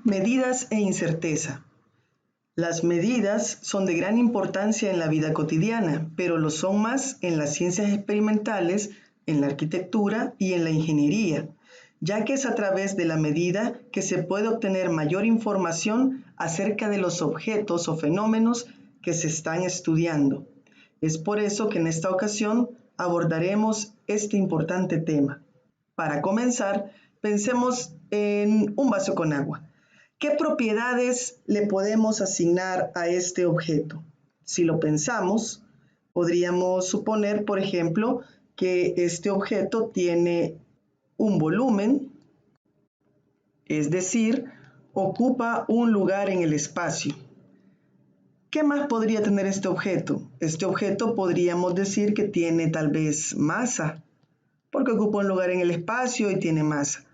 Medidas e incerteza. Las medidas son de gran importancia en la vida cotidiana, pero lo son más en las ciencias experimentales, en la arquitectura y en la ingeniería, ya que es a través de la medida que se puede obtener mayor información acerca de los objetos o fenómenos que se están estudiando. Es por eso que en esta ocasión abordaremos este importante tema. Para comenzar, pensemos en un vaso con agua. ¿Qué propiedades le podemos asignar a este objeto? Si lo pensamos, podríamos suponer, por ejemplo, que este objeto tiene un volumen, es decir, ocupa un lugar en el espacio. ¿Qué más podría tener este objeto? Este objeto podríamos decir que tiene tal vez masa, porque ocupa un lugar en el espacio y tiene masa.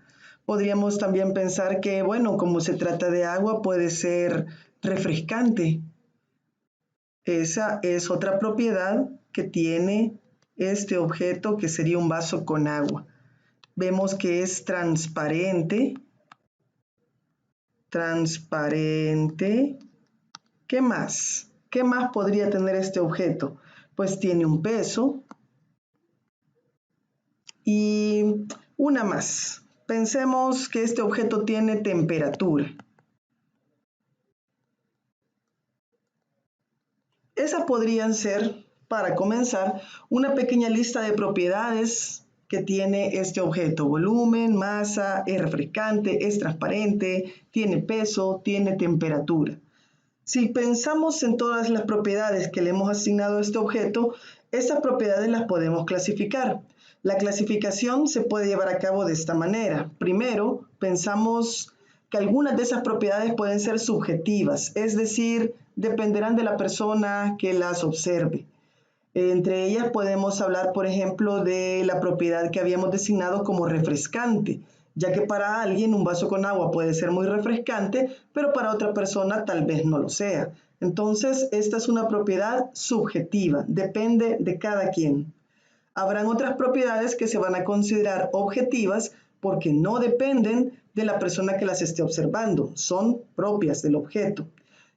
Podríamos también pensar que, bueno, como se trata de agua, puede ser refrescante. Esa es otra propiedad que tiene este objeto, que sería un vaso con agua. Vemos que es transparente. Transparente. ¿Qué más? ¿Qué más podría tener este objeto? Pues tiene un peso. Y una más. Pensemos que este objeto tiene temperatura. Esas podrían ser, para comenzar, una pequeña lista de propiedades que tiene este objeto. Volumen, masa, es refrescante, es transparente, tiene peso, tiene temperatura. Si pensamos en todas las propiedades que le hemos asignado a este objeto, esas propiedades las podemos clasificar. La clasificación se puede llevar a cabo de esta manera. Primero, pensamos que algunas de esas propiedades pueden ser subjetivas, es decir, dependerán de la persona que las observe. Entre ellas podemos hablar, por ejemplo, de la propiedad que habíamos designado como refrescante, ya que para alguien un vaso con agua puede ser muy refrescante, pero para otra persona tal vez no lo sea. Entonces, esta es una propiedad subjetiva, depende de cada quien. Habrán otras propiedades que se van a considerar objetivas porque no dependen de la persona que las esté observando, son propias del objeto.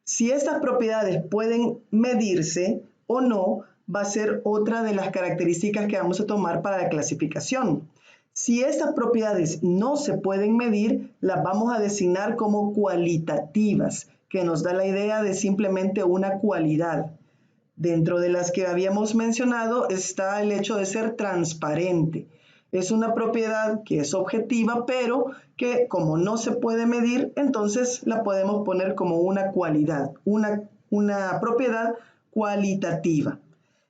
Si estas propiedades pueden medirse o no, va a ser otra de las características que vamos a tomar para la clasificación. Si estas propiedades no se pueden medir, las vamos a designar como cualitativas, que nos da la idea de simplemente una cualidad. Dentro de las que habíamos mencionado está el hecho de ser transparente. Es una propiedad que es objetiva, pero que como no se puede medir, entonces la podemos poner como una cualidad, una propiedad cualitativa.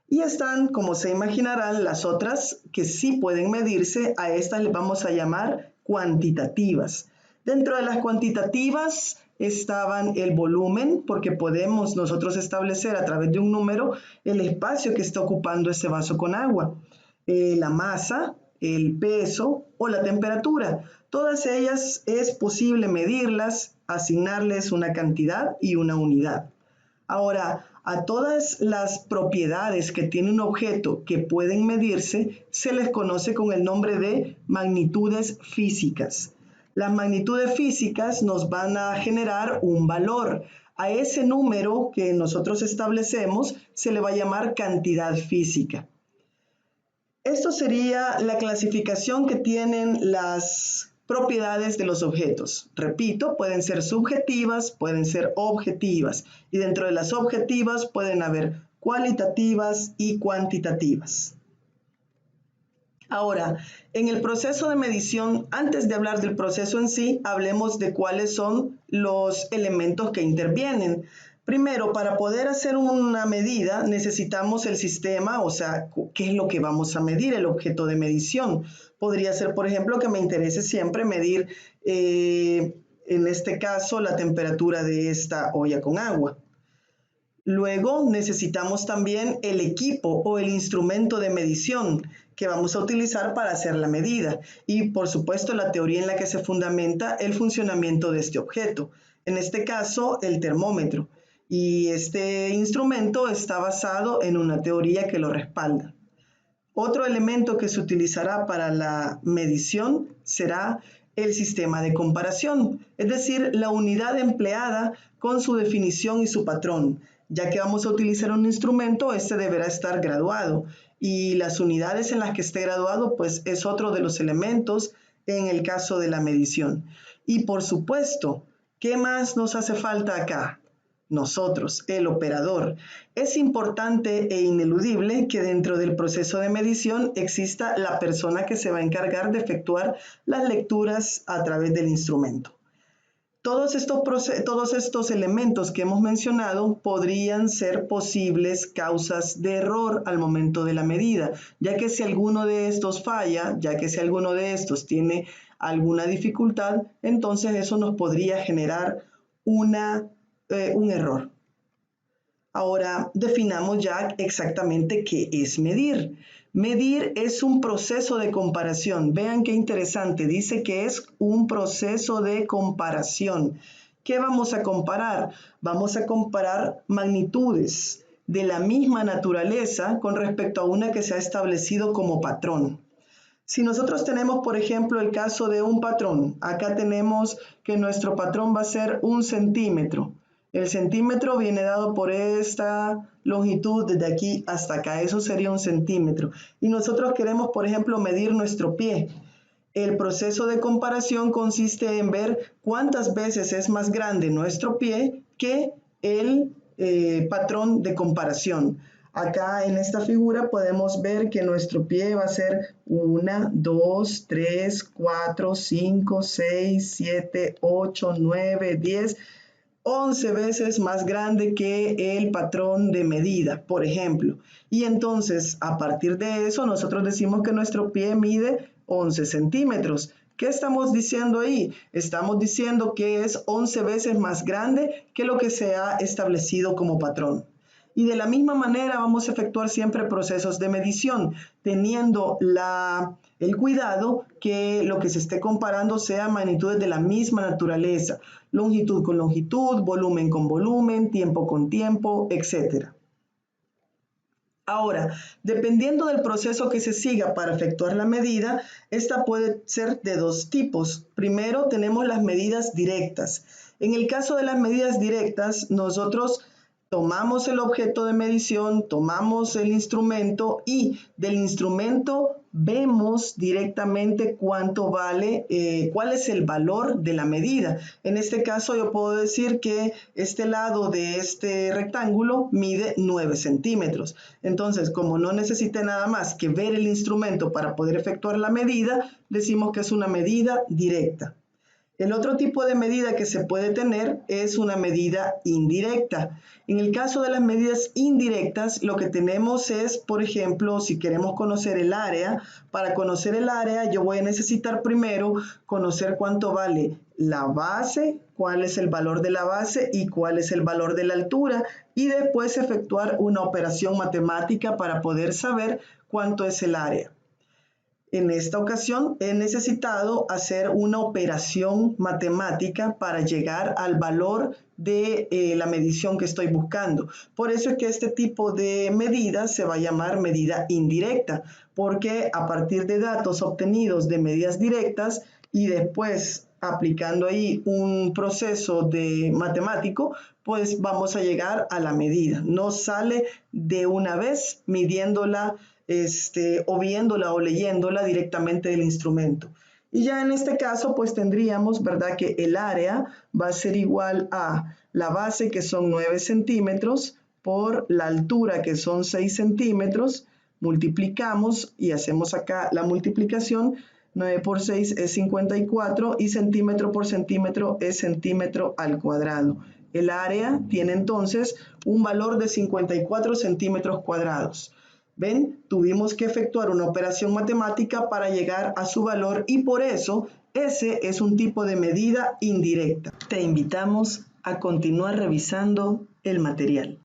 Y están, como se imaginarán, las otras que sí pueden medirse, a estas les vamos a llamar cuantitativas. Dentro de las cuantitativas estaban el volumen, porque podemos nosotros establecer a través de un número el espacio que está ocupando ese vaso con agua, la masa, el peso o la temperatura. Todas ellas es posible medirlas, asignarles una cantidad y una unidad. Ahora, a todas las propiedades que tiene un objeto que pueden medirse, se les conoce con el nombre de magnitudes físicas. Las magnitudes físicas nos van a generar un valor. A ese número que nosotros establecemos se le va a llamar cantidad física. Esto sería la clasificación que tienen las propiedades de los objetos. Repito, pueden ser subjetivas, pueden ser objetivas, y dentro de las objetivas pueden haber cualitativas y cuantitativas. Ahora, en el proceso de medición, antes de hablar del proceso en sí, hablemos de cuáles son los elementos que intervienen. Primero, para poder hacer una medida necesitamos el sistema, o sea, ¿qué es lo que vamos a medir? El objeto de medición. Podría ser, por ejemplo, que me interese siempre medir, en este caso, la temperatura de esta olla con agua. Luego necesitamos también el equipo o el instrumento de medición que vamos a utilizar para hacer la medida y por supuesto la teoría en la que se fundamenta el funcionamiento de este objeto, en este caso el termómetro, y este instrumento está basado en una teoría que lo respalda. Otro elemento que se utilizará para la medición será el sistema de comparación, es decir, la unidad empleada con su definición y su patrón. Ya que vamos a utilizar un instrumento, este deberá estar graduado y las unidades en las que esté graduado pues es otro de los elementos en el caso de la medición. Y por supuesto, ¿qué más nos hace falta acá? Nosotros, el operador. Es importante e ineludible que dentro del proceso de medición exista la persona que se va a encargar de efectuar las lecturas a través del instrumento. Todos estos elementos que hemos mencionado podrían ser posibles causas de error al momento de la medida, ya que si alguno de estos falla, ya que si alguno de estos tiene alguna dificultad, entonces eso nos podría generar un error. Ahora definamos ya exactamente qué es medir. Medir es un proceso de comparación. Vean qué interesante, dice que es un proceso de comparación. ¿Qué vamos a comparar? Vamos a comparar magnitudes de la misma naturaleza con respecto a una que se ha establecido como patrón. Si nosotros tenemos, por ejemplo, el caso de un patrón, acá tenemos que nuestro patrón va a ser 1 centímetro. El centímetro viene dado por esta longitud desde aquí hasta acá, eso sería 1 centímetro. Y nosotros queremos, por ejemplo, medir nuestro pie. El proceso de comparación consiste en ver cuántas veces es más grande nuestro pie que el patrón de comparación. Acá en esta figura podemos ver que nuestro pie va a ser 1, 2, 3, 4, 5, 6, 7, 8, 9, 10, 11 veces más grande que el patrón de medida, por ejemplo. Y entonces, a partir de eso, nosotros decimos que nuestro pie mide 11 centímetros. ¿Qué estamos diciendo ahí? Estamos diciendo que es 11 veces más grande que lo que se ha establecido como patrón. Y de la misma manera vamos a efectuar siempre procesos de medición, teniendo el cuidado que lo que se esté comparando sea magnitudes de la misma naturaleza, longitud con longitud, volumen con volumen, tiempo con tiempo, etc. Ahora, dependiendo del proceso que se siga para efectuar la medida, esta puede ser de dos tipos. Primero, tenemos las medidas directas. En el caso de las medidas directas, nosotros tomamos el objeto de medición, tomamos el instrumento y del instrumento vemos directamente cuánto vale, cuál es el valor de la medida. En este caso yo puedo decir que este lado de este rectángulo mide 9 centímetros. Entonces, como no necesité nada más que ver el instrumento para poder efectuar la medida, decimos que es una medida directa. El otro tipo de medida que se puede tener es una medida indirecta. En el caso de las medidas indirectas, lo que tenemos es, por ejemplo, si queremos conocer el área, para conocer el área yo voy a necesitar primero conocer cuánto vale la base, cuál es el valor de la base y cuál es el valor de la altura, y después efectuar una operación matemática para poder saber cuánto es el área. En esta ocasión he necesitado hacer una operación matemática para llegar al valor de la medición que estoy buscando. Por eso es que este tipo de medida se va a llamar medida indirecta, porque a partir de datos obtenidos de medidas directas y después aplicando ahí un proceso matemático, pues vamos a llegar a la medida. No sale de una vez midiéndola o viéndola o leyéndola directamente del instrumento. Y ya en este caso, pues tendríamos, ¿verdad?, que el área va a ser igual a la base, que son 9 centímetros, por la altura, que son 6 centímetros, multiplicamos y hacemos acá la multiplicación. 9 por 6 es 54 y centímetro por centímetro es centímetro al cuadrado. El área tiene entonces un valor de 54 centímetros cuadrados. ¿Ven? Tuvimos que efectuar una operación matemática para llegar a su valor y por eso ese es un tipo de medida indirecta. Te invitamos a continuar revisando el material.